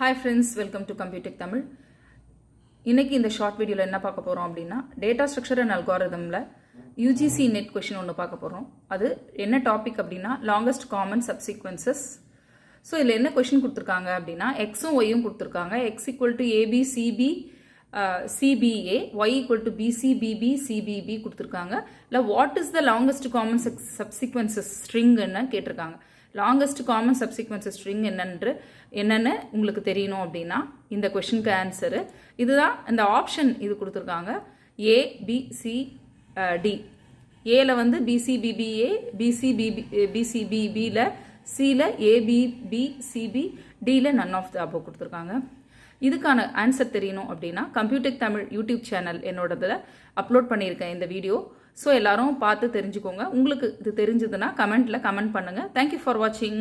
Hi friends, welcome to Computech Tamil. இன்னைக்கு இந்த short வீடியோவில் என்ன பார்க்க போகிறோம் அப்படின்னா டேட்டா ஸ்ட்ரக்சர் அண்ட் அல்காரிதமில் யூஜிசி நெட் கொஷின் ஒன்று பார்க்க போகிறோம். அது என்ன டாபிக் அப்படின்னா லாங்கஸ்ட் காமன் சப்சீக்வன்சஸ். ஸோ இதில் என்ன கொஷின் கொடுத்துருக்காங்க அப்படின்னா எக்ஸும் ஒய்யும் கொடுத்துருக்காங்க. X equal to AB CB CBA, Y equal to BC BB CBB கொடுத்துருக்காங்க. இல்லை what is the longest common subsequences ஸ்ட்ரிங்ன்னு கேட்டிருக்காங்க. லாங்கஸ்ட் காமன் சப்சீக்வன்சஸ் ஸ்ட்ரிங் என்னென்னு உங்களுக்கு தெரியணும் அப்படின்னா இந்த கொஷினுக்கு ஆன்சரு இதுதான். இந்த ஆப்ஷன் இது கொடுத்துருக்காங்க ஏ பி சி டி. ஏல வந்து பிசிபிபிஏ, பிசிபிபியில், சியில் ஏபிபி சிபி, டியில் நன் ஆஃப் த அபோவ் கொடுத்துருக்காங்க. இதுக்கான ஆன்சர் தெரியணும் அப்படின்னா கம்ப்யூட்டெக் தமிழ் யூடியூப் சேனல் என்னோடதில் அப்லோட் பண்ணியிருக்கேன் இந்த வீடியோ. ஸோ எல்லாரும் பார்த்து தெரிஞ்சுக்கோங்க. உங்களுக்கு இது தெரிஞ்சதுன்னா கமெண்ட்டில் கமெண்ட் பண்ணுங்கள். தேங்க்யூ ஃபார் வாட்சிங்.